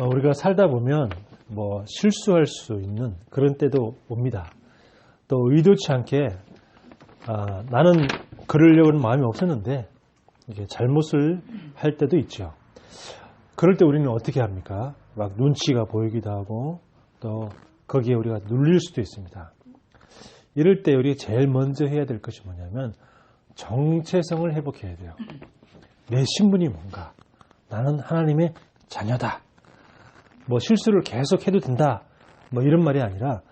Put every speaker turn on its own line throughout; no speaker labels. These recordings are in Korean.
우리가 살다 보면 뭐 실수할 수 있는 그런 때도 옵니다. 또 의도치 않게 나는 그러려고는 마음이 없었는데 이게 잘못을 할 때도 있죠. 그럴 때 우리는 어떻게 합니까? 막 눈치가 보이기도 하고 또 거기에 우리가 눌릴 수도 있습니다. 이럴 때 우리가 제일 먼저 해야 될 것이 뭐냐면 정체성을 회복해야 돼요. 내 신분이 뭔가? 나는 하나님의 자녀다. 뭐 실수를 계속 해도 된다. 뭐 이런 말이 아니라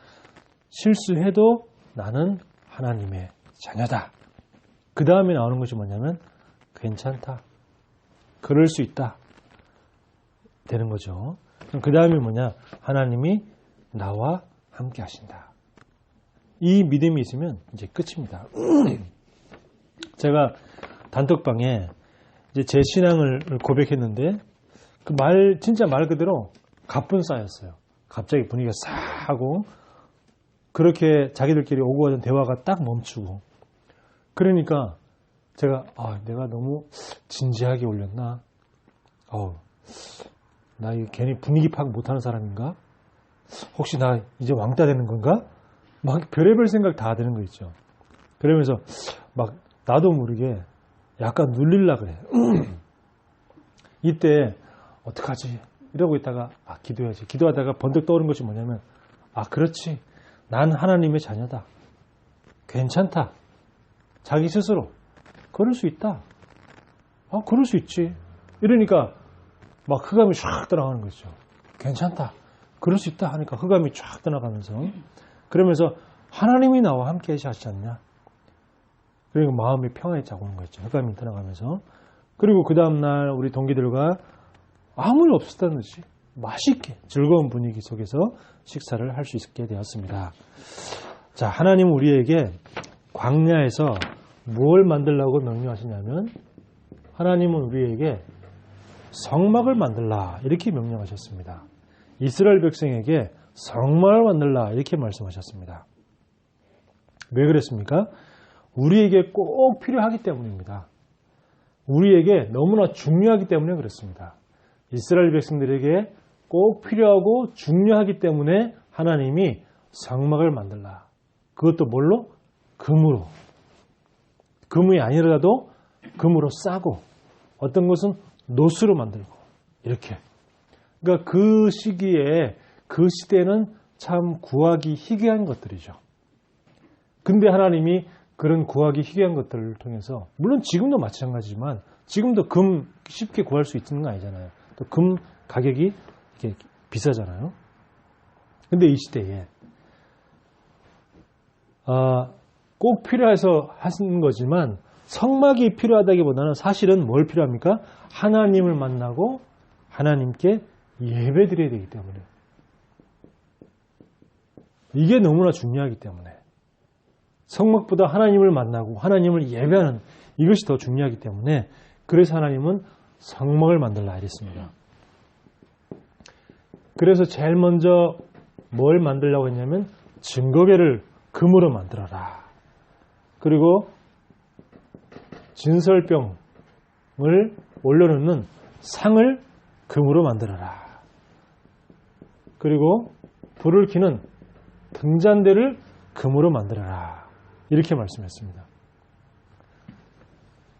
실수해도 나는 하나님의 자녀다. 그 다음에 나오는 것이 뭐냐면 괜찮다. 그럴 수 있다. 되는 거죠. 그 다음에 뭐냐? 하나님이 나와 함께 하신다. 이 믿음이 있으면 이제 끝입니다. 제가 단톡방에 이제 제 신앙을 고백했는데 그 진짜 말 그대로 가뿐 쌓였어요. 갑자기 분위기가 싹 하고 그렇게 자기들끼리 오고 가던 대화가 딱 멈추고 그러니까 제가 내가 너무 진지하게 올렸나? 나 이거 괜히 분위기 파악 못하는 사람인가? 혹시 나 이제 왕따 되는 건가? 막 별의별 생각 다 드는 거 있죠. 그러면서 막 나도 모르게 약간 눌릴라 그래. 이때 어떡하지? 이러고 있다가 기도해야지. 기도하다가 번뜩 떠오른 것이 뭐냐면 그렇지. 난 하나님의 자녀다. 괜찮다. 자기 스스로 그럴 수 있다. 그럴 수 있지. 이러니까 막 흑암이 쫙 떠나가는 거죠. 괜찮다. 그럴 수 있다 하니까 흑암이 쫙 떠나가면서 그러면서 하나님이 나와 함께 하시지 않냐. 그리고 마음이 평안히 쫙 오는 거죠. 흑암이 떠나가면서. 그리고 그 다음날 우리 동기들과 아무 일 없었다는 듯이 맛있게 즐거운 분위기 속에서 식사를 할 수 있게 되었습니다. 자, 하나님은 우리에게 광야에서 무엇을 만들라고 명령하시냐면 하나님은 우리에게 성막을 만들라 이렇게 명령하셨습니다. 이스라엘 백성에게 성막을 만들라 이렇게 말씀하셨습니다. 왜 그랬습니까? 우리에게 꼭 필요하기 때문입니다. 우리에게 너무나 중요하기 때문에 그렇습니다. 이스라엘 백성들에게 꼭 필요하고 중요하기 때문에 하나님이 성막을 만들라. 그것도 뭘로? 금으로. 금이 아니라도 금으로 싸고 어떤 것은 노스로 만들고 이렇게. 그러니까 그 시기에 그 시대는 참 구하기 희귀한 것들이죠. 근데 하나님이 그런 구하기 희귀한 것들을 통해서 물론 지금도 마찬가지지만 지금도 금 쉽게 구할 수 있는 거 아니잖아요. 또 금 가격이 이렇게 비싸잖아요. 근데 이 시대에 꼭 필요해서 하시는 거지만 성막이 필요하다기보다는 사실은 뭘 필요합니까? 하나님을 만나고 하나님께 예배드려야 되기 때문에 이게 너무나 중요하기 때문에 성막보다 하나님을 만나고 하나님을 예배하는 이것이 더 중요하기 때문에 그래서 하나님은 성막을 만들라 이랬습니다. 그래서 제일 먼저 뭘 만들려고 했냐면 증거궤를 금으로 만들어라. 그리고 진설병을 올려놓는 상을 금으로 만들어라. 그리고 불을 켜는 등잔대를 금으로 만들어라. 이렇게 말씀했습니다.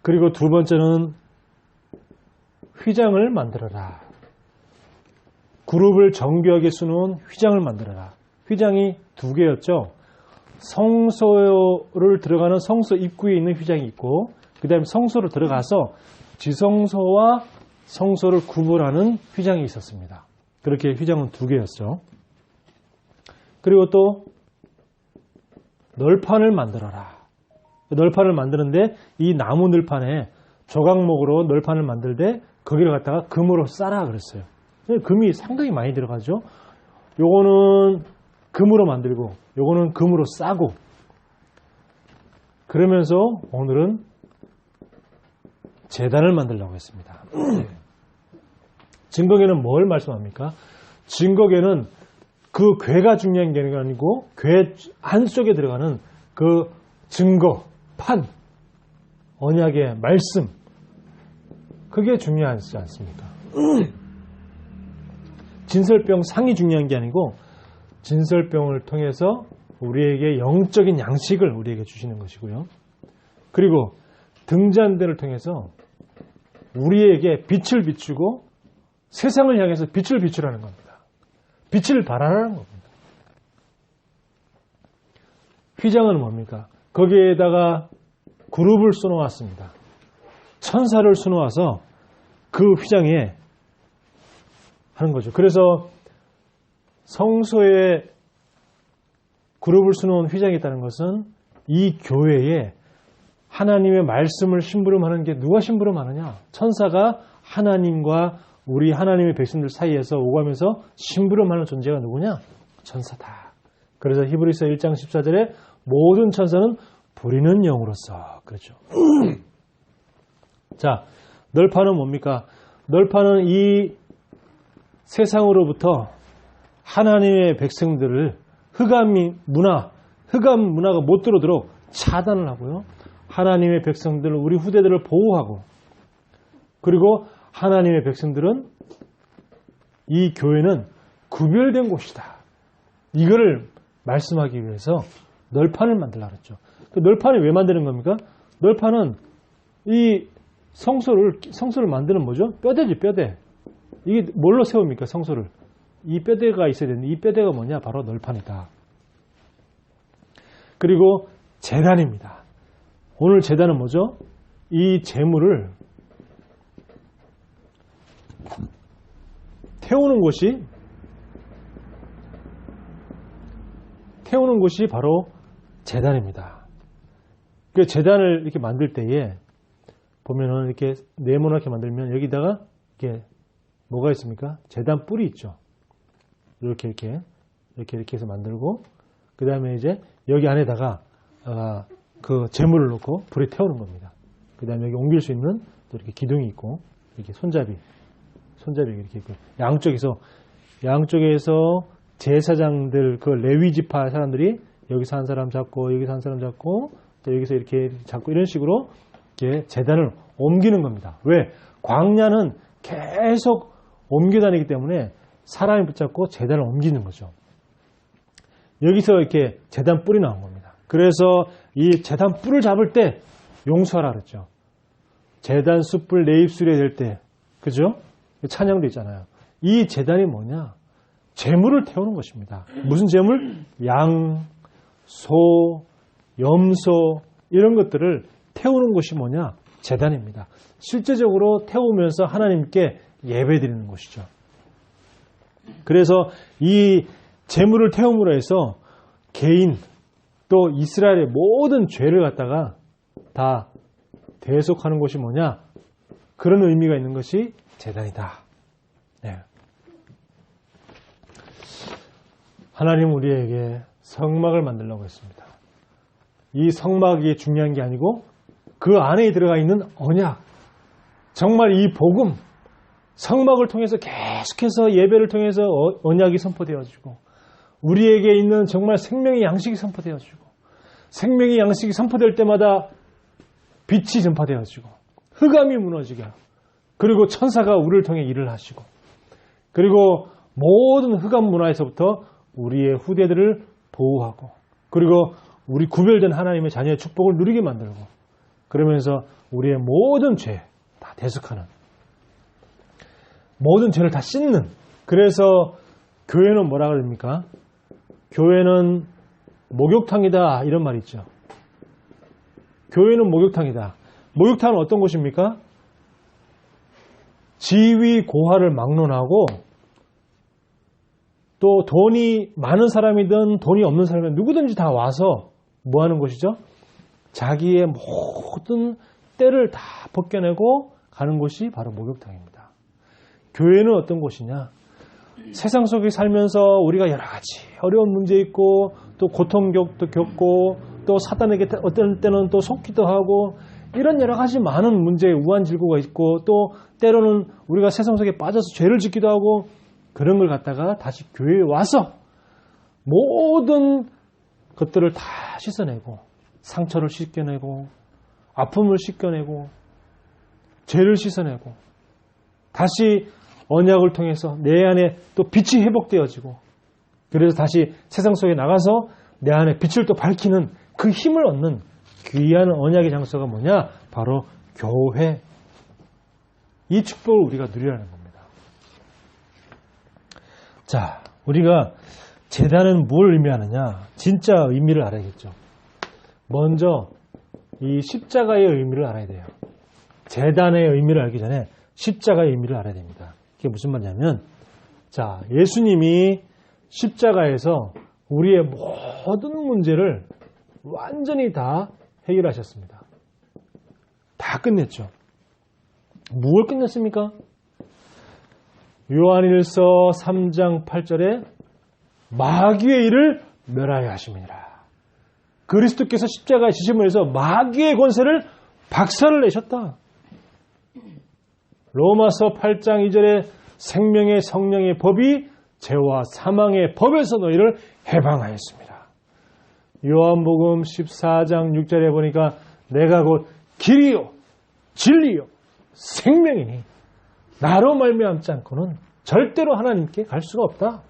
그리고 두 번째는 휘장을 만들어라. 그룹을 정교하게 수놓은 휘장을 만들어라. 휘장이 두 개였죠. 성소를 들어가는 성소 입구에 있는 휘장이 있고 그 다음에 성소로 들어가서 지성소와 성소를 구분하는 휘장이 있었습니다. 그렇게 휘장은 두 개였죠. 그리고 또 널판을 만들어라. 널판을 만드는데 이 나무 널판에 조각목으로 널판을 만들 때 거기를 갖다가 금으로 싸라 그랬어요. 금이 상당히 많이 들어가죠. 요거는 금으로 만들고 요거는 금으로 싸고 그러면서 오늘은 제단을 만들려고 했습니다. 증거궤는 뭘 말씀합니까? 증거궤는 그 궤가 중요한 게 아니고 궤 안쪽에 들어가는 그 증거, 판, 언약의 말씀 그게 중요하지 않습니까? 진설병상이 중요한 게 아니고 진설병을 통해서 우리에게 영적인 양식을 우리에게 주시는 것이고요. 그리고 등잔대를 통해서 우리에게 빛을 비추고 세상을 향해서 빛을 비추라는 겁니다. 빛을 발하라는 겁니다. 휘장은 뭡니까? 거기에다가 그룹을 쏘놓았습니다. 천사를 쏘놓아서 그 휘장에 하는 거죠. 그래서 성소에 그룹을 쏘놓은 휘장이 있다는 것은 이 교회에 하나님의 말씀을 심부름하는 게 누가 심부름하느냐? 천사가 하나님과 우리 하나님의 백성들 사이에서 오가면서 심부름하는 존재가 누구냐? 천사다. 그래서 히브리서 1장 14절에 모든 천사는 부리는 영으로서 그렇죠. 자, 널파는 뭡니까? 널파는 이 세상으로부터 하나님의 백성들을 흑암 문화가 못 들어오도록 차단을 하고요. 하나님의 백성들, 우리 후대들을 보호하고, 그리고 하나님의 백성들은 이 교회는 구별된 곳이다. 이거를 말씀하기 위해서 널판을 만들려고 했죠. 그 널판이 왜 만드는 겁니까? 널판은 이 성소를 만드는 뭐죠? 뼈대지, 뼈대. 이게 뭘로 세웁니까? 성소를. 이 뼈대가 있어야 되는데 이 뼈대가 뭐냐? 바로 널판이다. 그리고 제단입니다. 오늘 제단은 뭐죠? 이 제물을 태우는 곳이 바로 제단입니다. 그 제단을 이렇게 만들 때에 보면은 이렇게 네모나게 만들면 여기다가 이렇게 뭐가 있습니까? 제단 뿔이 있죠. 이렇게 해서 만들고, 그 다음에 이제 여기 안에다가 그 제물을 넣고 불에 태우는 겁니다. 그 다음에 여기 옮길 수 있는 또 이렇게 기둥이 있고, 이렇게 손잡이 이렇게 있고, 양쪽에서 제사장들, 그 레위 지파 사람들이 여기서 한 사람 잡고, 여기서 한 사람 잡고, 또 여기서 이렇게 잡고, 이런 식으로 이렇게 제단을 옮기는 겁니다. 왜? 광야는 계속 옮겨 다니기 때문에 사람이 붙잡고 제단을 옮기는 거죠. 여기서 이렇게 제단 뿔이 나온 겁니다. 그래서 이 제단 뿔을 잡을 때 용서하라 그랬죠. 제단 숯불 내 입술에 댈 때, 그죠? 찬양도 있잖아요. 이 제단이 뭐냐? 제물을 태우는 것입니다. 무슨 제물? 양, 소, 염소 이런 것들을 태우는 것이 뭐냐? 제단입니다. 실제적으로 태우면서 하나님께 예배드리는 것이죠. 그래서 이 제물을 태움으로 해서 개인 또 이스라엘의 모든 죄를 갖다가 다 대속하는 것이 뭐냐? 그런 의미가 있는 것이 제단이다. 네. 하나님 우리에게 성막을 만들려고 했습니다. 이 성막이 중요한 게 아니고 그 안에 들어가 있는 언약, 정말 이 복음, 성막을 통해서 계속해서 예배를 통해서 언약이 선포되어지고 우리에게 있는 정말 생명의 양식이 선포되어지고 생명의 양식이 선포될 때마다 빛이 전파되어지고 흑암이 무너지게 하고 그리고 천사가 우리를 통해 일을 하시고 그리고 모든 흑암 문화에서부터 우리의 후대들을 보호하고 그리고 우리 구별된 하나님의 자녀의 축복을 누리게 만들고 그러면서 우리의 모든 죄 다 대속하는 모든 죄를 다 씻는 그래서 교회는 뭐라 그럽니까? 교회는 목욕탕이다 이런 말이 있죠. 교회는 목욕탕이다. 목욕탕은 어떤 곳입니까? 지위 고하를 막론하고 또 돈이 많은 사람이든 돈이 없는 사람이든 누구든지 다 와서 뭐 하는 곳이죠? 자기의 모든 때를 다 벗겨내고 가는 곳이 바로 목욕탕입니다. 교회는 어떤 곳이냐? 세상 속에 살면서 우리가 여러 가지 어려운 문제 있고 또 고통도 겪고 또 사단에게 어떤 때는 또 속기도 하고 이런 여러 가지 많은 문제에 우환질고가 있고 또 때로는 우리가 세상 속에 빠져서 죄를 짓기도 하고 그런 걸 갖다가 다시 교회에 와서 모든 것들을 다 씻어내고 상처를 씻겨내고 아픔을 씻겨내고 죄를 씻어내고 다시 언약을 통해서 내 안에 또 빛이 회복되어지고 그래서 다시 세상 속에 나가서 내 안에 빛을 또 밝히는 그 힘을 얻는 귀한 언약의 장소가 뭐냐? 바로 교회. 이 축복을 우리가 누리라는 겁니다. 자, 우리가 제단은 뭘 의미하느냐? 진짜 의미를 알아야겠죠. 먼저 이 십자가의 의미를 알아야 돼요. 제단의 의미를 알기 전에 십자가의 의미를 알아야 됩니다. 그게 무슨 말이냐면, 자, 예수님이 십자가에서 우리의 모든 문제를 완전히 다 해결하셨습니다. 다 끝냈죠. 무엇을 끝냈습니까? 요한일서 3장 8절에 마귀의 일을 멸하여 하심이니라. 그리스도께서 십자가에 지심을 해서 마귀의 권세를 박살을 내셨다. 로마서 8장 2절에 생명의 성령의 법이 죄와 사망의 법에서 너희를 해방하였습니다. 요한복음 14장 6절에 보니까 내가 곧 길이요 진리요 생명이니 나로 말미암지 않고는 절대로 하나님께 갈 수가 없다.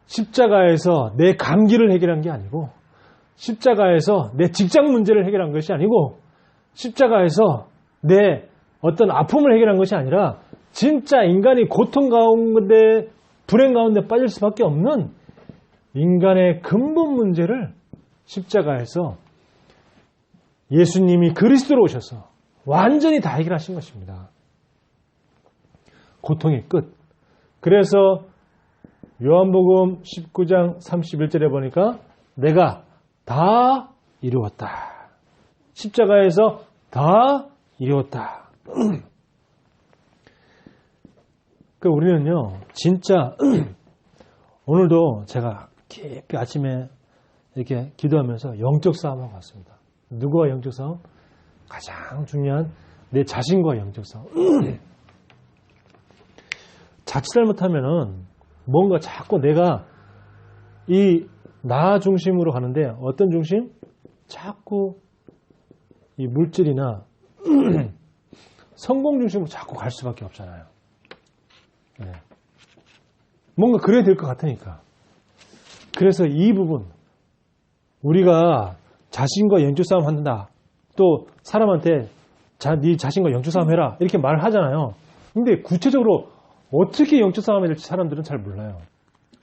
십자가에서 내 감기를 해결한 게 아니고 십자가에서 내 직장 문제를 해결한 것이 아니고 십자가에서 내 어떤 아픔을 해결한 것이 아니라 진짜 인간이 고통 가운데 불행 가운데 빠질 수밖에 없는 인간의 근본 문제를 십자가에서 예수님이 그리스도로 오셔서 완전히 다 해결하신 것입니다. 고통의 끝. 그래서 요한복음 19장 31절에 보니까 내가 다 이루었다. 십자가에서 다 이루었다. 그 우리는요, 진짜 오늘도 제가 깊이 아침에 이렇게 기도하면서 영적 싸움하고 왔습니다. 누구와 영적 싸움? 가장 중요한 내 자신과 영적 싸움. 자칫 잘못하면은 뭔가 자꾸 내가 이 나 중심으로 가는데 어떤 중심? 자꾸 이 물질이나 성공 중심으로 자꾸 갈 수밖에 없잖아요. 네. 뭔가 그래야 될 것 같으니까. 그래서 이 부분 우리가 자신과 영적 싸움 한다. 또 사람한테 네 자신과 영적 싸움 해라 이렇게 말을 하잖아요. 근데 구체적으로 어떻게 영적 싸움 해야 될지 사람들은 잘 몰라요.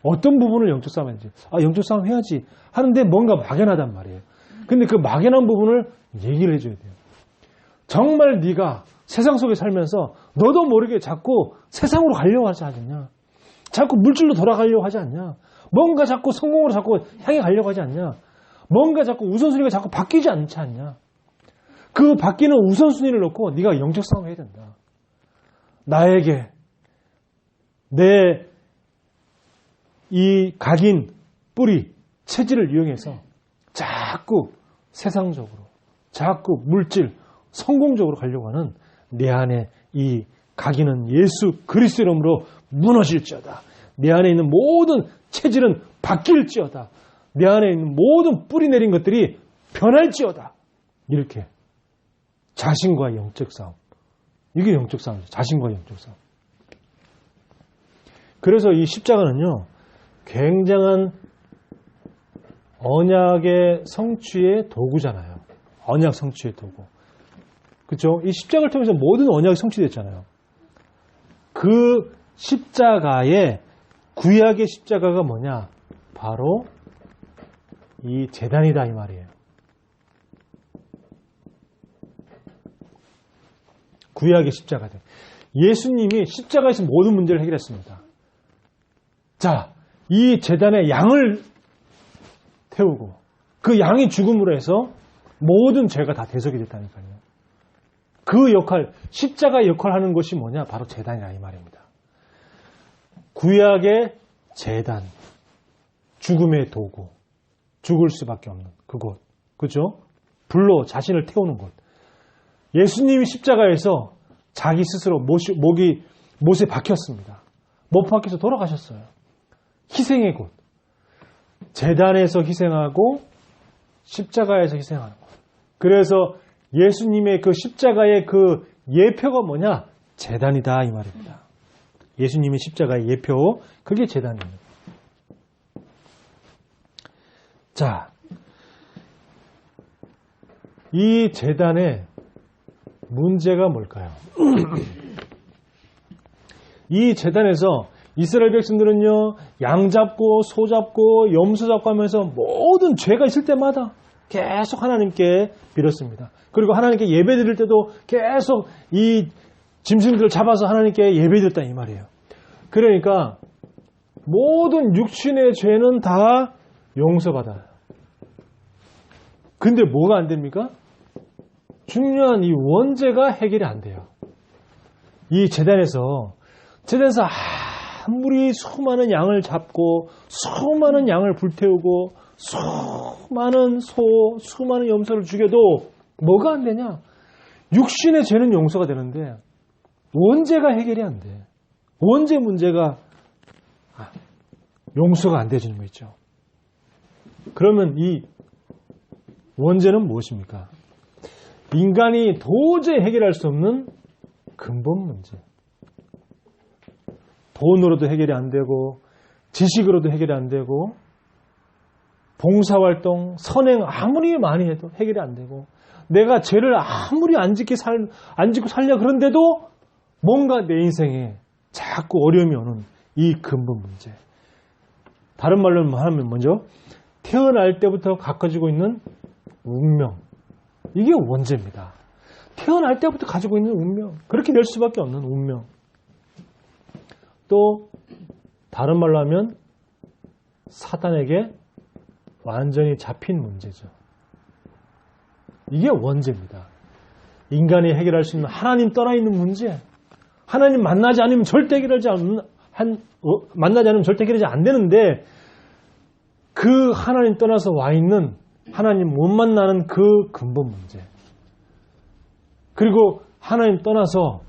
어떤 부분을 영적 싸움 해야 될지. 영적 싸움 해야지 하는데 뭔가 막연하단 말이에요. 근데 그 막연한 부분을 얘기를 해줘야 돼요. 정말 네가 세상 속에 살면서 너도 모르게 자꾸 세상으로 가려고 하지 않냐. 자꾸 물질로 돌아가려고 하지 않냐. 뭔가 자꾸 성공으로 자꾸 향해 가려고 하지 않냐. 뭔가 자꾸 우선순위가 자꾸 바뀌지 않지 않냐. 그 바뀌는 우선순위를 놓고 네가 영적 싸움을 해야 된다. 나에게 내 이 각인, 뿌리, 체질을 이용해서 자꾸 세상적으로, 자꾸 물질, 성공적으로 가려고 하는 내 안에 이 각인은 예수 그리스도 이름으로 무너질지어다. 내 안에 있는 모든 체질은 바뀔지어다. 내 안에 있는 모든 뿌리 내린 것들이 변할지어다. 이렇게 자신과 영적 싸움. 이게 영적 싸움이죠. 자신과 영적 싸움. 그래서 이 십자가는요. 굉장한 언약의 성취의 도구잖아요. 언약 성취의 도구. 그렇죠? 이 십자가를 통해서 모든 언약이 성취됐잖아요. 그 십자가의 구약의 십자가가 뭐냐? 바로 이 제단이다 이 말이에요. 구약의 십자가들. 예수님이 십자가에서 모든 문제를 해결했습니다. 자, 이 제단에 양을 태우고 그 양이 죽음으로 해서 모든 죄가 다 대속이 됐다니까요. 그 역할, 십자가 역할하는 것이 뭐냐? 바로 제단이라 이 말입니다. 구약의 제단, 죽음의 도구, 죽을 수밖에 없는 그곳, 그죠? 불로 자신을 태우는 곳. 예수님이 십자가에서 자기 스스로 못에 박혔습니다. 못 박혀서 돌아가셨어요. 희생의 곳. 제단에서 희생하고 십자가에서 희생하는 곳. 그래서 예수님의 그 십자가의 그 예표가 뭐냐? 제단이다 이 말입니다. 예수님의 십자가의 예표, 그게 제단입니다. 자, 이 제단의 문제가 뭘까요? 이 제단에서 이스라엘 백성들은요, 양 잡고 소 잡고 염소 잡고 하면서 모든 죄가 있을 때마다 계속 하나님께 빌었습니다. 그리고 하나님께 예배 드릴 때도 계속 이 짐승들을 잡아서 하나님께 예배 드렸다 이 말이에요. 그러니까 모든 육신의 죄는 다 용서받아요. 근데 뭐가 안 됩니까? 중요한 이 원죄가 해결이 안 돼요. 이 제단에서 아무리 수많은 양을 잡고 수많은 양을 불태우고 수많은 소, 수많은 염소를 죽여도 뭐가 안 되냐? 육신의 죄는 용서가 되는데 원죄가 해결이 안 돼. 원죄 문제가 용서가 안 되지는 거 있죠. 그러면 이 원죄는 무엇입니까? 인간이 도저히 해결할 수 없는 근본 문제. 돈으로도 해결이 안 되고 지식으로도 해결이 안 되고 봉사활동, 선행 아무리 많이 해도 해결이 안 되고 내가 죄를 아무리 안 짓고 살려 그런데도 뭔가 내 인생에 자꾸 어려움이 오는 이 근본 문제. 다른 말로 하면 먼저 태어날 때부터 가지고 있는 운명. 이게 원죄입니다. 태어날 때부터 가지고 있는 운명. 그렇게 될 수밖에 없는 운명. 또 다른 말로 하면 사단에게 완전히 잡힌 문제죠. 이게 원죄입니다. 인간이 해결할 수 있는 하나님 떠나 있는 문제. 하나님 만나지 않으면 절대 해결하지 안 되는데 그 하나님 떠나서 와 있는 하나님 못 만나는 그 근본 문제. 그리고 하나님 떠나서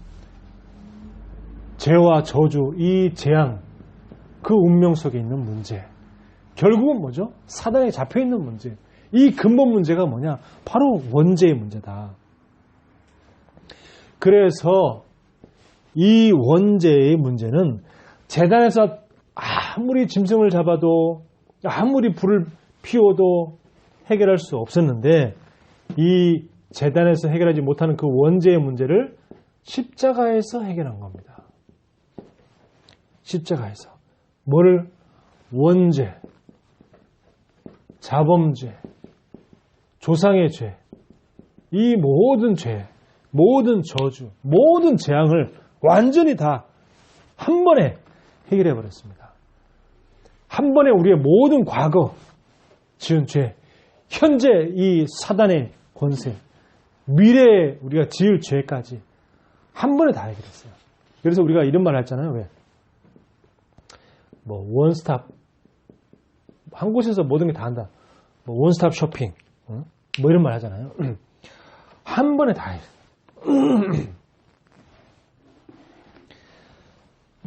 죄와 저주, 이 재앙, 그 운명 속에 있는 문제. 결국은 뭐죠? 사단에 잡혀있는 문제. 이 근본 문제가 뭐냐? 바로 원죄의 문제다. 그래서 이 원죄의 문제는 제단에서 아무리 짐승을 잡아도 아무리 불을 피워도 해결할 수 없었는데 이 제단에서 해결하지 못하는 그 원죄의 문제를 십자가에서 해결한 겁니다. 십자가에서. 뭐를? 원죄, 자범죄, 조상의 죄, 이 모든 죄, 모든 저주, 모든 재앙을 완전히 다 한 번에 해결해 버렸습니다. 한 번에 우리의 모든 과거 지은 죄, 현재 이 사단의 권세, 미래에 우리가 지을 죄까지 한 번에 다 해결했어요. 그래서 우리가 이런 말 했잖아요. 왜? 뭐 원스톱, 한 곳에서 모든 게 다 한다. 뭐 원스톱 쇼핑, 뭐 이런 말 하잖아요. 한 번에 다 해요.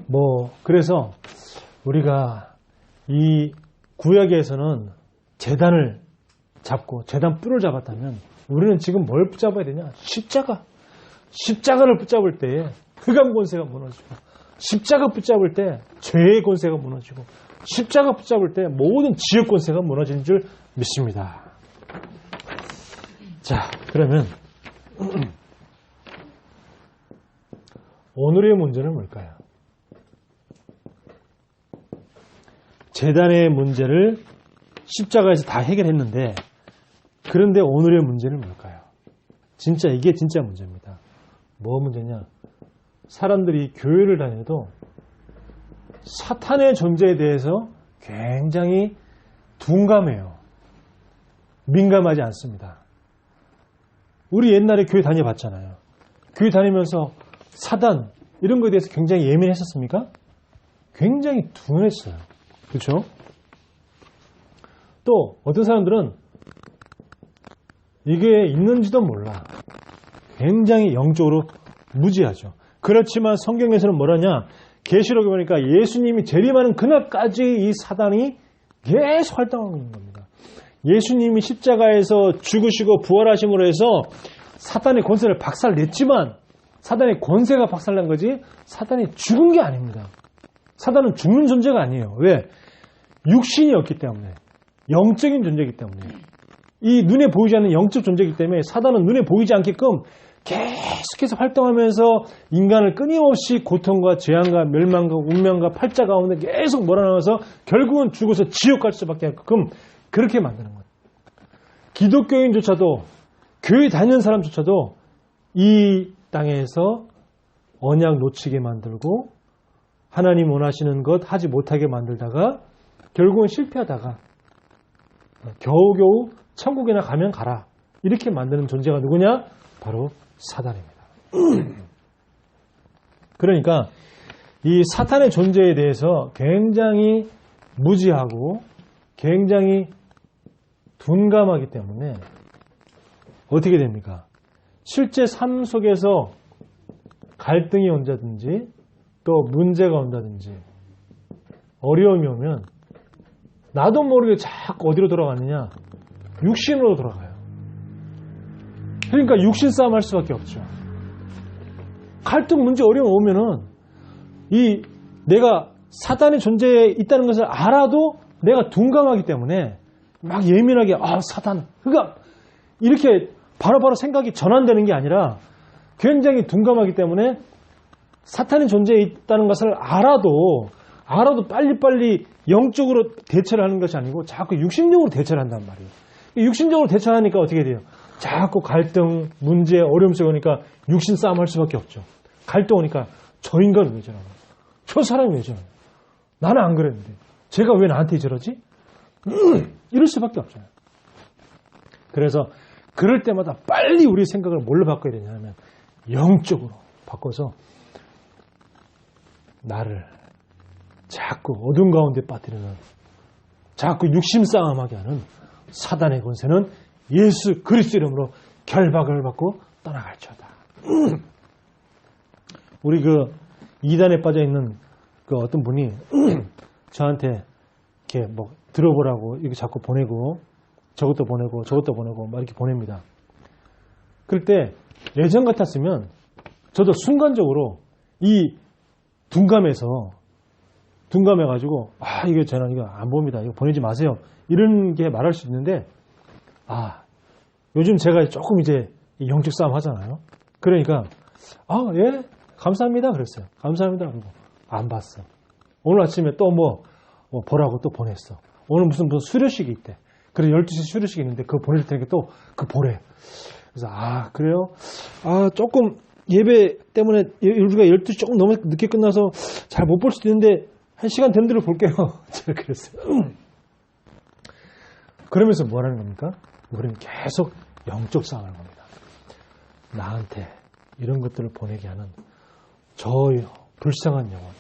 뭐 그래서 우리가 이 구약에서는 제단을 잡고 제단 뿔을 잡았다면 우리는 지금 뭘 붙잡아야 되냐? 십자가를 붙잡을 때 흑암 권세가 무너지고 십자가 붙잡을 때 죄의 권세가 무너지고 십자가 붙잡을 때 모든 지역 권세가 무너지는 줄 믿습니다. 자, 그러면 오늘의 문제는 뭘까요? 제단의 문제를 십자가에서 다 해결했는데 그런데 오늘의 문제는 뭘까요? 진짜 이게 진짜 문제입니다. 뭐 문제냐? 사람들이 교회를 다녀도 사탄의 존재에 대해서 굉장히 둔감해요. 민감하지 않습니다. 우리 옛날에 교회 다녀봤잖아요. 교회 다니면서 사단 이런 거에 대해서 굉장히 예민했었습니까? 굉장히 둔했어요. 그렇죠? 또 어떤 사람들은 이게 있는지도 몰라. 굉장히 영적으로 무지하죠. 그렇지만 성경에서는 뭐라냐? 계시록에 보니까 예수님이 재림하는 그날까지 이 사단이 계속 활동하고 있는 겁니다. 예수님이 십자가에서 죽으시고 부활하심으로 해서 사탄의 권세를 박살냈지만 사단의 권세가 박살난 거지 사단이 죽은 게 아닙니다. 사단은 죽는 존재가 아니에요. 왜? 육신이 없기 때문에. 영적인 존재이기 때문에. 이 눈에 보이지 않는 영적 존재이기 때문에 사단은 눈에 보이지 않게끔 계속해서 활동하면서 인간을 끊임없이 고통과 재앙과 멸망과 운명과 팔자 가운데 계속 몰아넣어서 결국은 죽어서 지옥 갈 수밖에 없게끔 그렇게 만드는 거예요. 기독교인조차도 교회 다니는 사람조차도 이 땅에서 언약 놓치게 만들고 하나님 원하시는 것 하지 못하게 만들다가 결국은 실패하다가 겨우겨우 천국에나 가면 가라 이렇게 만드는 존재가 누구냐? 바로 사단입니다. 그러니까 이 사탄의 존재에 대해서 굉장히 무지하고 굉장히 둔감하기 때문에 어떻게 됩니까? 실제 삶 속에서 갈등이 온다든지 또 문제가 온다든지 어려움이 오면 나도 모르게 자꾸 어디로 돌아가느냐? 육신으로 돌아가요. 그러니까 육신 싸움 할 수밖에 없죠. 갈등, 문제, 어려움 오면은 이 내가 사단의 존재에 있다는 것을 알아도 내가 둔감하기 때문에 막 예민하게 사단. 그러니까 이렇게 바로바로 생각이 전환되는 게 아니라 굉장히 둔감하기 때문에 사탄의 존재에 있다는 것을 알아도 빨리빨리 영적으로 대처를 하는 것이 아니고 자꾸 육신적으로 대처를 한단 말이에요. 육신적으로 대처하니까 어떻게 돼요? 자꾸 갈등, 문제, 어려움 속에 오니까 육신 싸움 할 수밖에 없죠. 갈등 오니까 저 인간은 왜 저러나? 저 사람이 왜 저러나? 나는 안 그랬는데. 제가 왜 나한테 저러지? 이럴 수밖에 없잖아요. 그래서 그럴 때마다 빨리 우리 생각을 뭘로 바꿔야 되냐면 영적으로 바꿔서 나를 자꾸 어둠 가운데 빠뜨리는 자꾸 육심 싸움하게 하는 사단의 권세는 예수 그리스도 이름으로 결박을 받고 떠나갈지어다. 우리 그 이단에 빠져 있는 그 어떤 분이 저한테 이렇게 뭐 들어보라고 이렇게 자꾸 보내고 저것도 보내고 막 이렇게 보냅니다. 그럴 때 예전 같았으면 저도 순간적으로 이 둔감해가지고 이거 저는 이거 안 봅니다. 이거 보내지 마세요. 이런 게 말할 수 있는데 요즘 제가 조금 이제 영적 싸움 하잖아요. 그러니까 예 감사합니다 그랬어요. 감사합니다. 그리고 안 봤어. 오늘 아침에 또 뭐 보라고 또 보냈어. 오늘 무슨 수료식이 있대. 그래 12시 수료식이 있는데 그거 보낼 테니까 또 그거 보래. 그래서 그래요? 조금 예배 때문에 우리가 12시 조금 너무 늦게 끝나서 잘 못 볼 수도 있는데 한 시간 된 대로 볼게요. 제가 그랬어요. 그러면서 뭐 하는 겁니까? 우리는 계속 영적 싸움을 합니다. 나한테 이런 것들을 보내게 하는 저 불쌍한 영혼,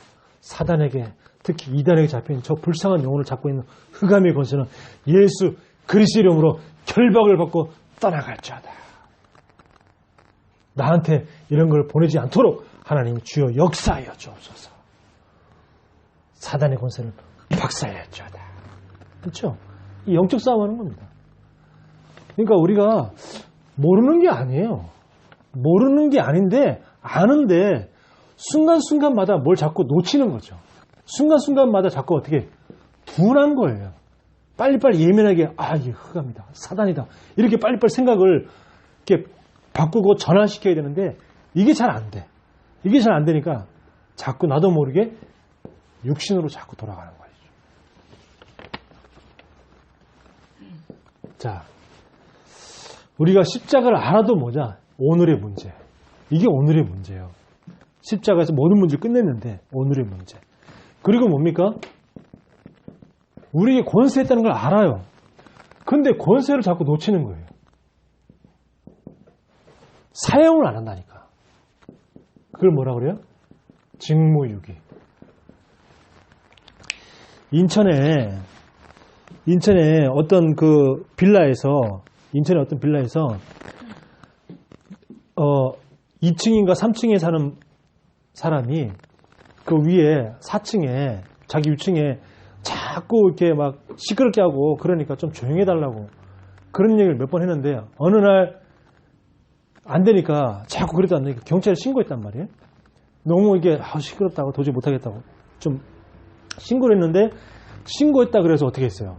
사단에게 특히 이단에게 잡힌 저 불쌍한 영혼을 잡고 있는 흑암의 권세는 예수 그리스도 이름으로 결박을 받고 떠나갈지어다. 나한테 이런 걸 보내지 않도록 하나님 주여 역사하여 주옵소서. 사단의 권세를 박살내지어다. 그렇죠? 이 영적 싸움하는 겁니다. 그러니까 우리가 모르는 게 아니에요. 모르는 게 아닌데 아는데 순간순간마다 뭘 자꾸 놓치는 거죠. 순간순간마다 자꾸 어떻게 둔한 거예요. 빨리빨리 예민하게 이게 흑암이다. 사단이다. 이렇게 빨리빨리 생각을 이렇게 바꾸고 전환시켜야 되는데 이게 잘 안 돼. 이게 잘 안 되니까 자꾸 나도 모르게 육신으로 자꾸 돌아가는 거예요. 자, 우리가 십자가를 알아도 뭐냐? 오늘의 문제. 이게 오늘의 문제예요. 십자가에서 모든 문제를 끝냈는데 오늘의 문제. 그리고 뭡니까? 우리에게 권세했다는 걸 알아요. 근데 권세를 자꾸 놓치는 거예요. 사용을 안 한다니까. 그걸 뭐라 그래요? 직무유기. 인천에 어떤 그 빌라에서 2층인가 3층에 사는 사람이 그 위에 4층에 자기 위층에 자꾸 이렇게 막 시끄럽게 하고 그러니까 좀 조용해 달라고 그런 얘기를 몇 번 했는데 어느 날 안 되니까 자꾸 그래도 안 되니까 경찰에 신고했단 말이에요. 너무 이게 시끄럽다고 도저히 못하겠다고 좀 신고를 했는데 신고했다 그래서 어떻게 했어요?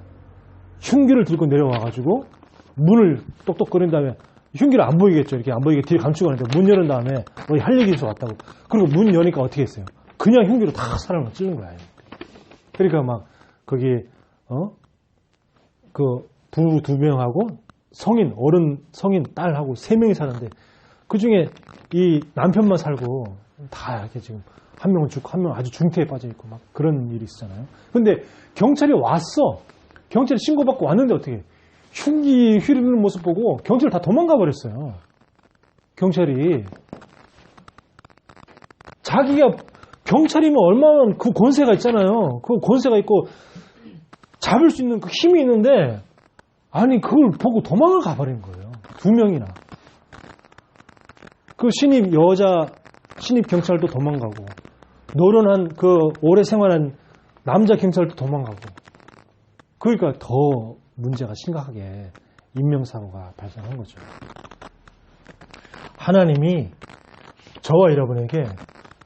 흉기를 들고 내려와가지고 문을 똑똑거린 다음에 흉기를 안 보이겠죠. 이렇게 안 보이게 뒤에 감추고 하는데 문 여는 다음에 할 얘기 있어 왔다고. 그리고 문 여니까 어떻게 했어요? 그냥 흉기로 다 사람을 찌른 거야. 그러니까 막 거기 그 부부 2명하고 성인 어른 성인 딸하고 3명이 사는데 그 중에 이 남편만 살고 다 이렇게 지금 한 명은 죽고 한 명은 아주 중태에 빠져 있고 막 그런 일이 있었잖아요. 근데 경찰이 왔어. 경찰이 신고받고 왔는데 어떻게 흉기 휘두르는 모습 보고 경찰 다 도망가 버렸어요. 경찰이 자기가 경찰이면 얼마나 그 권세가 있잖아요. 그 권세가 있고 잡을 수 있는 그 힘이 있는데 아니 그걸 보고 도망을 가버린 거예요. 2명이나. 그 신입 경찰도 도망가고 노련한 그 오래 생활한 남자 경찰도 도망가고 그러니까 더 문제가 심각하게 인명사고가 발생한 거죠. 하나님이 저와 여러분에게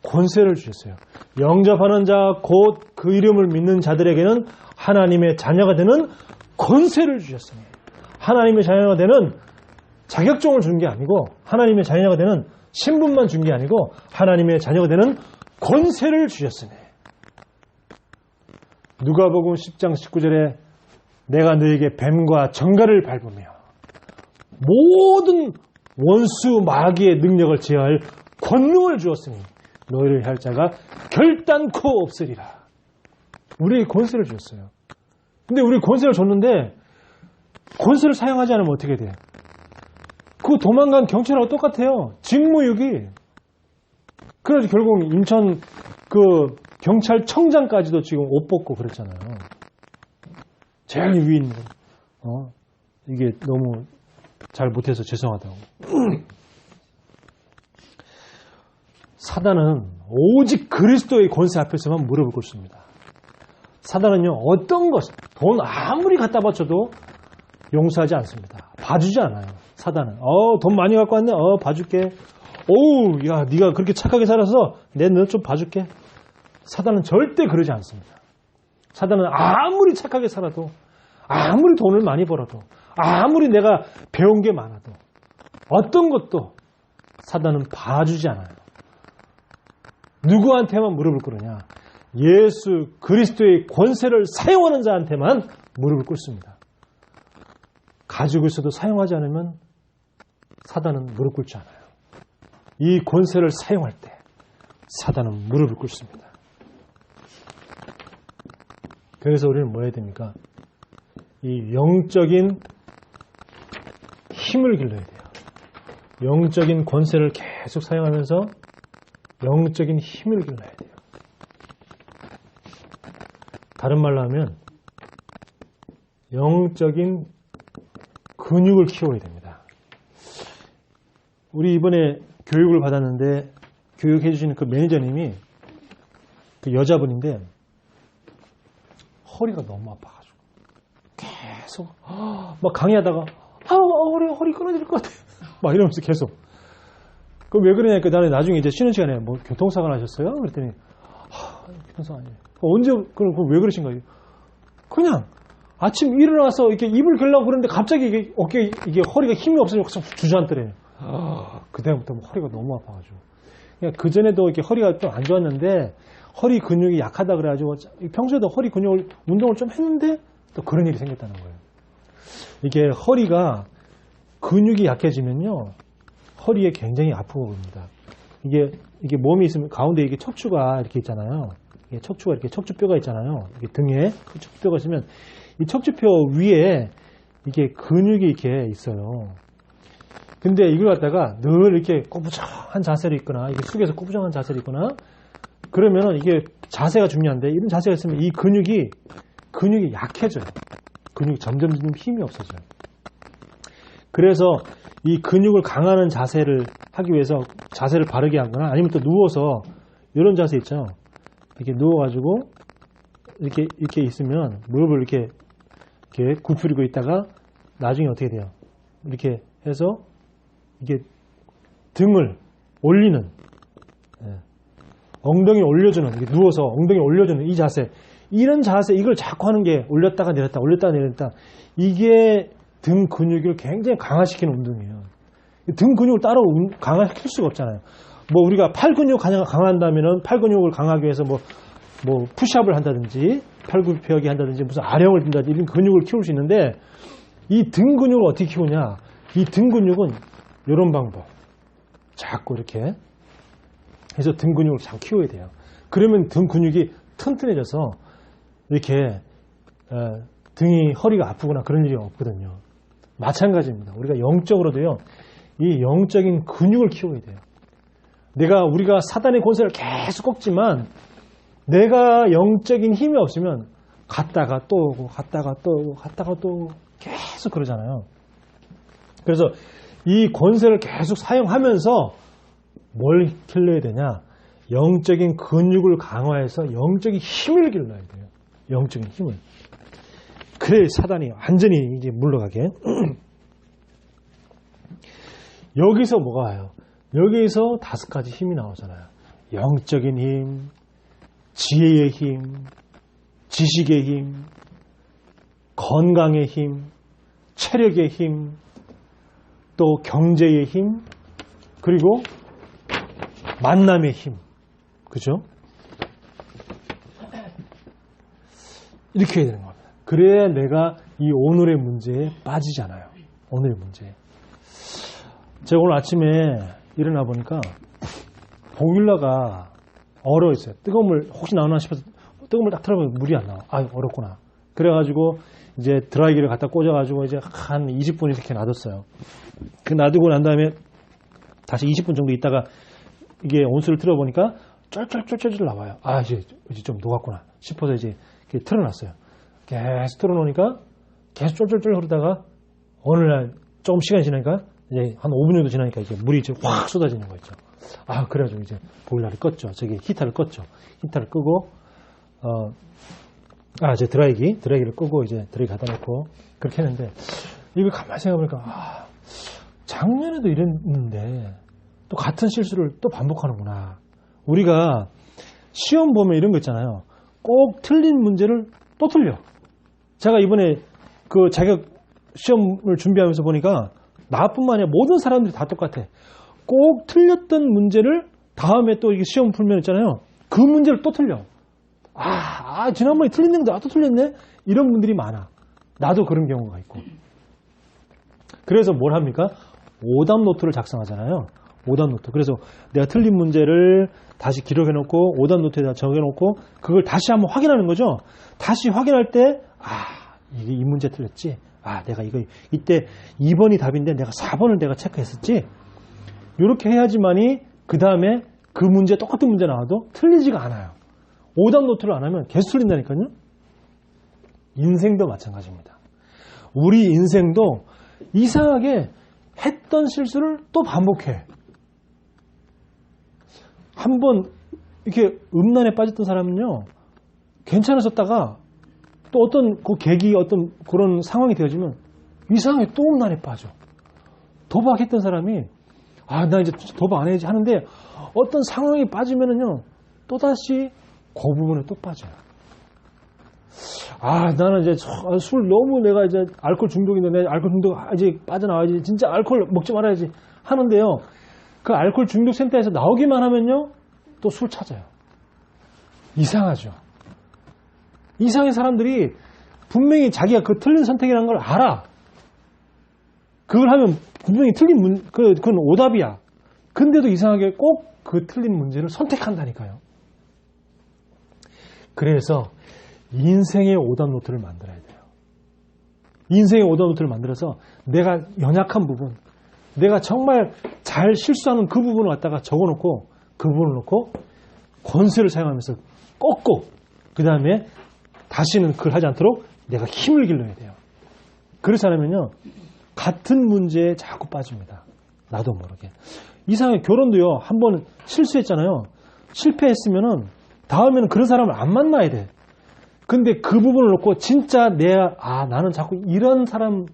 권세를 주셨어요. 영접하는 자 곧 그 이름을 믿는 자들에게는 하나님의 자녀가 되는 권세를 주셨으니 하나님의 자녀가 되는 자격증을 준 게 아니고 하나님의 자녀가 되는 신분만 준 게 아니고 하나님의 자녀가 되는 권세를 주셨으니 누가복음 10장 19절에 내가 너에게 뱀과 정갈을 밟으며 모든 원수 마귀의 능력을 제어할 권능을 주었으니 너희를 할 자가 결단코 없으리라. 우리에게 권세를 주셨어요. 근데 우리 권세를 줬는데 권세를 사용하지 않으면 어떻게 돼요? 그 도망간 경찰하고 똑같아요. 직무유기. 그래서 결국 인천 그 경찰청장까지도 지금 옷 벗고 그랬잖아요. 제일 위에 있는 거. 이게 너무 잘 못해서 죄송하다고. 사단은 오직 그리스도의 권세 앞에서만 무릎을 꿇습니다. 사단은요, 어떤 것, 돈 아무리 갖다 바쳐도 용서하지 않습니다. 봐주지 않아요. 사단은. 돈 많이 갖고 왔네? 봐줄게. 어우, 야, 네가 그렇게 착하게 살아서 내 너 좀 봐줄게. 사단은 절대 그러지 않습니다. 사단은 아무리 착하게 살아도, 아무리 돈을 많이 벌어도, 아무리 내가 배운 게 많아도, 어떤 것도 사단은 봐주지 않아요. 누구한테만 무릎을 꿇으냐? 예수 그리스도의 권세를 사용하는 자한테만 무릎을 꿇습니다. 가지고 있어도 사용하지 않으면 사단은 무릎 꿇지 않아요. 이 권세를 사용할 때 사단은 무릎을 꿇습니다. 그래서 우리는 뭐 해야 됩니까? 이 영적인 힘을 길러야 돼요. 영적인 권세를 계속 사용하면서 영적인 힘을 길러야 돼요. 다른 말로 하면 영적인 근육을 키워야 됩니다. 우리 이번에 교육을 받았는데 교육해 주시는 그 매니저님이 그 여자분인데 허리가 너무 아파가지고 계속 막 강의하다가 허리 끊어질 것 같아 막 이러면서 계속. 그럼 왜 그러냐니까 나는 나중에 이제 쉬는 시간에 뭐 교통사고 나셨어요? 그랬더니 교통사고 아니에요. 언제 그럼 왜 그러신 거예요? 그냥 아침 일어나서 이렇게 입을 겨려고 그러는데 갑자기 이게 어깨 이게 허리가 힘이 없어서 주저앉더래요. 그다음부터 허리가 너무 아파가지고. 그냥 그 전에도 이렇게 허리가 좀 안 좋았는데 허리 근육이 약하다 그래가지고 평소에도 허리 근육을 운동을 좀 했는데 또 그런 일이 생겼다는 거예요. 이게 허리가 근육이 약해지면요 허리에 굉장히 아프고 그럽니다. 이게 몸이 있으면 가운데 이게 척추가 이렇게 있잖아요. 이게 척추가 이렇게 척추뼈가 있잖아요. 이게 등에 척추뼈가 있으면 이 척추뼈 위에 이게 근육이 이렇게 있어요. 근데 이걸 갖다가 늘 이렇게 꼬부정한 자세로 있거나 이게 숙여서 꼬부정한 자세로 있거나 그러면은 이게 자세가 중요한데 이런 자세가 있으면 이 근육이 약해져요. 근육이 점점 힘이 없어져요. 그래서 이 근육을 강화하는 자세를 하기 위해서 자세를 바르게 하거나 아니면 또 누워서 이런 자세 있죠. 이렇게 누워가지고 이렇게 있으면 무릎을 이렇게 구부리고 있다가 나중에 어떻게 돼요? 이렇게 해서 이게 등을 올리는, 엉덩이 올려주는, 누워서 엉덩이 올려주는 이 자세, 이런 자세, 이걸 자꾸 하는 게 올렸다가 내렸다, 올렸다가 내렸다, 이게 등 근육을 굉장히 강화시키는 운동이에요. 등 근육을 따로 강화시킬 수가 없잖아요. 뭐 우리가 팔 근육 강화한다면은 팔 근육을 강화하기 위해서 뭐 푸시업을 한다든지 팔굽혀펴기 한다든지 무슨 아령을 든다든지 이런 근육을 키울 수 있는데, 이 등 근육을 어떻게 키우냐? 이 등 근육은 이런 방법, 자꾸 이렇게 해서 등 근육을 잘 키워야 돼요. 그러면 등 근육이 튼튼해져서 이렇게 등이 허리가 아프거나 그런 일이 없거든요. 마찬가지입니다. 우리가 영적으로도요, 이 영적인 근육을 키워야 돼요. 우리가 사단의 권세를 계속 꺾지만 내가 영적인 힘이 없으면 갔다가 또 오고 갔다가 또 오고 갔다가 또 오고 계속 그러잖아요. 그래서 이 권세를 계속 사용하면서 뭘 길러야 되냐? 영적인 근육을 강화해서 영적인 힘을 길러야 돼요. 영적인 힘을. 그래 사단이 완전히 이제 물러가게. 여기서 뭐가 와요? 여기서 5가지 힘이 나오잖아요. 영적인 힘, 지혜의 힘, 지식의 힘, 건강의 힘, 체력의 힘, 또 경제의 힘, 그리고 만남의 힘. 그죠? 이렇게 해야 되는 겁니다. 그래야 내가 이 오늘의 문제에 빠지잖아요. 오늘의 문제에. 제가 오늘 아침에 일어나 보니까 보일러가 얼어 있어요. 뜨거운 물 혹시 나오나 싶어서 뜨거운 물 딱 틀어보면 물이 안 나와. 아, 얼었구나. 그래가지고 이제 드라이기를 갖다 꽂아가지고 이제 한 20분 이렇게 놔뒀어요. 그 놔두고 난 다음에 다시 20분 정도 있다가 이게 온수를 틀어보니까 쫄쫄쫄쫄 나와요. 아, 이제 좀 녹았구나 싶어서 이제 이렇게 틀어놨어요. 계속 틀어놓으니까 계속 쫄쫄쫄 흐르다가 어느 날 조금 시간이 지나니까 이제 한 5분 정도 지나니까 이제 물이 이제 확 쏟아지는 거 있죠. 아, 그래가지고 이제 보일러를 껐죠. 저기 히터를 껐죠. 히터를 끄고, 이제 드라이기를 끄고 이제 드라이기 갖다 놓고 그렇게 했는데, 이걸 가만히 생각해보니까, 작년에도 이랬는데 또 같은 실수를 또 반복하는구나. 우리가 시험 보면 이런 거 있잖아요. 꼭 틀린 문제를 또 틀려. 제가 이번에 그 자격 시험을 준비하면서 보니까 나뿐만 아니라 모든 사람들이 다 똑같아. 꼭 틀렸던 문제를 다음에 또 이게 시험 풀면 있잖아요. 그 문제를 또 틀려. 지난번에 틀렸는데 또 틀렸네? 이런 분들이 많아. 나도 그런 경우가 있고. 그래서 뭘 합니까? 오답 노트를 작성하잖아요. 오답 노트. 그래서 내가 틀린 문제를 다시 기록해놓고 오답 노트에다 적어놓고 그걸 다시 한번 확인하는 거죠. 다시 확인할 때 이게 이 문제 틀렸지. 내가 이때 2번이 답인데 내가 4번을 내가 체크했었지. 이렇게 해야지만이 그 다음에 그 문제 똑같은 문제 나와도 틀리지가 않아요. 오답 노트를 안 하면 계속 틀린다니까요. 인생도 마찬가지입니다. 우리 인생도 이상하게 했던 실수를 또 반복해. 한번 이렇게 음란에 빠졌던 사람은요, 괜찮아졌다가 또 어떤 그 계기, 어떤 그런 상황이 되어지면 이상하게 또 음란에 빠져. 도박했던 사람이 나 이제 도박 안 해야지 하는데 어떤 상황에 빠지면은요, 또다시 그 부분에 또 빠져요. 나는 이제 술 너무 내가 이제 알코올 중독인데 내 알코올 중독 이제 빠져나와야지. 진짜 알코올 먹지 말아야지 하는데요. 그 알코올 중독 센터에서 나오기만 하면요, 또 술 찾아요. 이상하죠. 이상한 사람들이 분명히 자기가 그 틀린 선택이라는 걸 알아. 그걸 하면 분명히 틀린 그건 오답이야. 근데도 이상하게 꼭 그 틀린 문제를 선택한다니까요. 그래서 인생의 오답 노트를 만들어야 돼요. 인생의 오답 노트를 만들어서 내가 연약한 부분, 내가 정말 잘 실수하는 그 부분을 갖다가 적어놓고 그 부분을 놓고 권세를 사용하면서 꺾고 그 다음에 다시는 그걸 하지 않도록 내가 힘을 길러야 돼요. 그렇지 않으면요, 같은 문제에 자꾸 빠집니다. 나도 모르게. 이상하게 결혼도요, 한번 실수했잖아요. 실패했으면은 다음에는 그런 사람을 안 만나야 돼. 근데 그 부분을 놓고 진짜 나는 자꾸 이런 사람,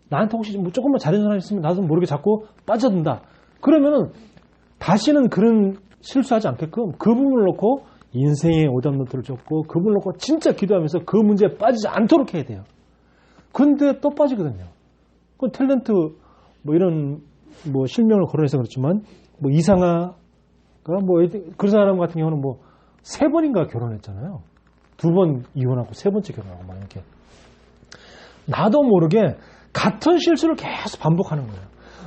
나한테 혹시 뭐 조금만 잘해준 사람 있으면 나도 모르게 자꾸 빠져든다. 그러면은 다시는 그런 실수하지 않게끔 그 부분을 놓고 인생의 오답노트를 줬고 그 부분을 놓고 진짜 기도하면서 그 문제에 빠지지 않도록 해야 돼요. 근데 또 빠지거든요. 그 탤런트 뭐 이런 뭐 실명을 거론해서 그렇지만 뭐 이상아가 뭐 그 사람 같은 경우는 뭐 3번인가 결혼했잖아요. 2번 이혼하고 3번째 결혼하고 막 이렇게. 나도 모르게 같은 실수를 계속 반복하는 거예요.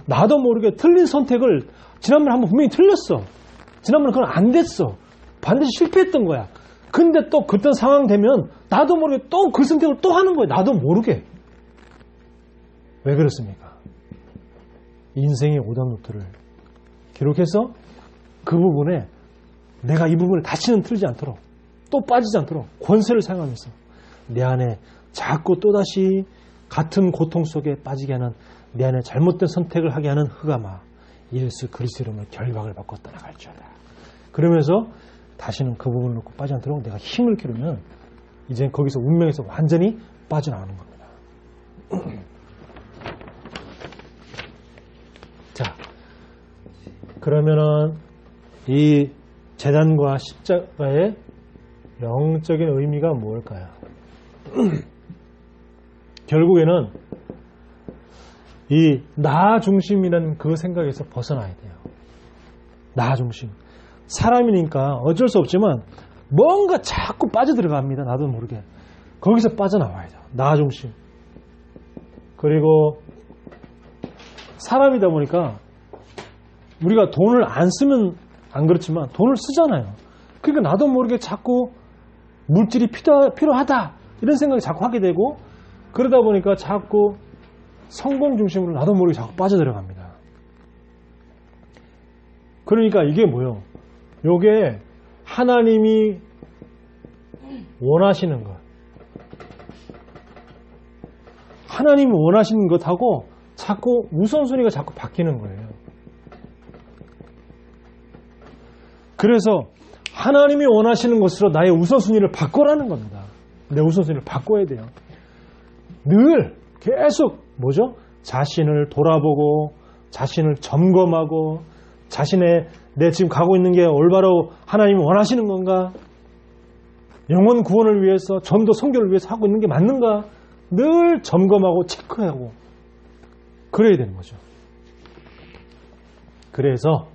나도 모르게 틀린 선택을 지난번에 한번 분명히 틀렸어. 지난번에 그건 안 됐어. 반드시 실패했던 거야. 근데 또 그때 상황 되면 나도 모르게 또 그 선택을 또 하는 거예요. 나도 모르게. 왜 그렇습니까? 인생의 오답노트를 기록해서 그 부분에 내가 이 부분을 다시는 틀지 않도록 또 빠지지 않도록 권세를 사용하면서 내 안에 자꾸 또다시 같은 고통 속에 빠지게 하는 내 안에 잘못된 선택을 하게 하는 흑암아 예수 그리스도 이름으로 결박을 받고 떠나갈지어다. 그러면서 다시는 그 부분을 놓고 빠지지 않도록 내가 힘을 기르면 이제 거기서 운명에서 완전히 빠져나가는 겁니다. 자, 그러면은 이 제단과 십자가의 영적인 의미가 무엇일까요? 결국에는 이 나 중심이라는 그 생각에서 벗어나야 돼요. 나 중심. 사람이니까 어쩔 수 없지만 뭔가 자꾸 빠져들어갑니다. 나도 모르게. 거기서 빠져나와야 돼요. 나 중심. 그리고 사람이다 보니까 우리가 돈을 안 쓰면 안 그렇지만 돈을 쓰잖아요. 그러니까 나도 모르게 자꾸 물질이 필요하다 이런 생각이 자꾸 하게 되고 그러다 보니까 자꾸 성공 중심으로 나도 모르게 자꾸 빠져들어갑니다. 그러니까 이게 뭐예요? 요게 하나님이 원하시는 것. 하나님이 원하시는 것하고 자꾸 우선순위가 자꾸 바뀌는 거예요. 그래서 하나님이 원하시는 것으로 나의 우선순위를 바꿔라는 겁니다. 내 우선순위를 바꿔야 돼요. 늘 계속 뭐죠? 자신을 돌아보고 자신을 점검하고 자신의 내 지금 가고 있는 게 올바로 하나님이 원하시는 건가? 영혼 구원을 위해서 전도 선교를 위해서 하고 있는 게 맞는가? 늘 점검하고 체크하고 그래야 되는 거죠. 그래서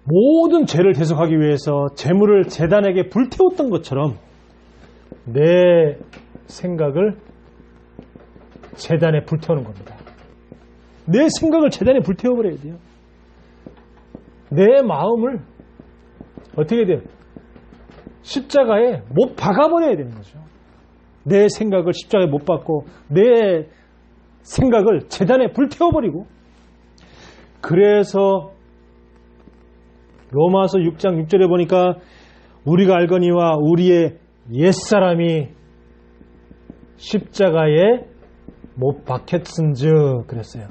모든 죄를 대속하기 위해서 재물을 제단에게 불태웠던 것처럼 내 생각을 제단에 불태우는 겁니다. 내 생각을 제단에 불태워버려야 돼요. 내 마음을 어떻게 돼요? 십자가에 못 박아버려야 되는 거죠. 내 생각을 십자가에 못 박고 내 생각을 제단에 불태워버리고 그래서 로마서 6장 6절에 보니까 우리가 알거니와 우리의 옛사람이 십자가에 못 박혔은즉 그랬어요.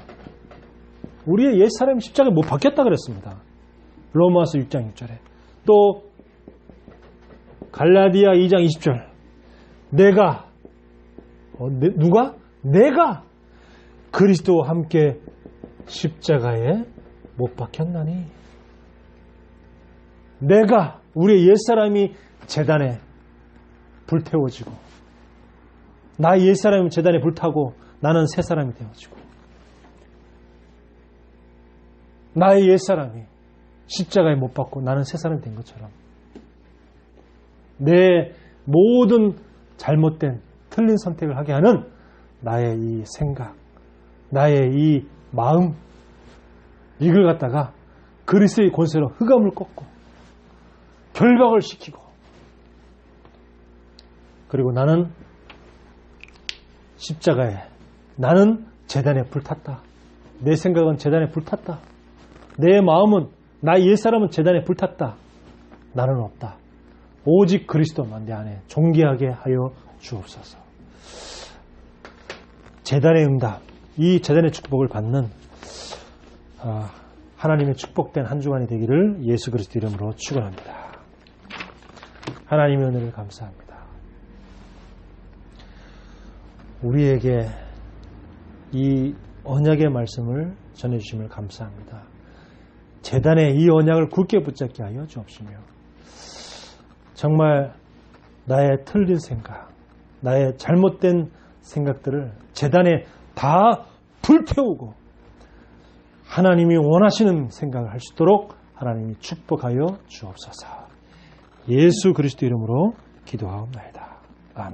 우리의 옛사람이 십자가에 못 박혔다 그랬습니다. 로마서 6장 6절에 또 갈라디아 2장 20절 내가 누가? 내가 그리스도와 함께 십자가에 못 박혔나니 내가 우리의 옛사람이 제단에 불태워지고 나의 옛사람이 제단에 불타고 나는 새사람이 되어지고 나의 옛사람이 십자가에 못 박고 나는 새사람이 된 것처럼 내 모든 잘못된 틀린 선택을 하게 하는 나의 이 생각 나의 이 마음 이걸 갖다가 그리스도의 권세로 흑암을 꺾고 결박을 시키고 그리고 나는 십자가에 나는 제단에 불탔다. 내 생각은 제단에 불탔다. 내 마음은 나의 옛사람은 제단에 불탔다. 나는 없다. 오직 그리스도만 내 안에 존귀하게 하여 주옵소서. 제단의 응답 이 제단의 축복을 받는 하나님의 축복된 한 주간이 되기를 예수 그리스도 이름으로 축원합니다. 하나님의 은혜를 감사합니다. 우리에게 이 언약의 말씀을 전해주심을 감사합니다. 재단의 이 언약을 굳게 붙잡게 하여 주옵시며 정말 나의 틀린 생각, 나의 잘못된 생각들을 재단에 다 불태우고 하나님이 원하시는 생각을 할 수 있도록 하나님이 축복하여 주옵소서. 예수 그리스도 이름으로 기도하옵나이다.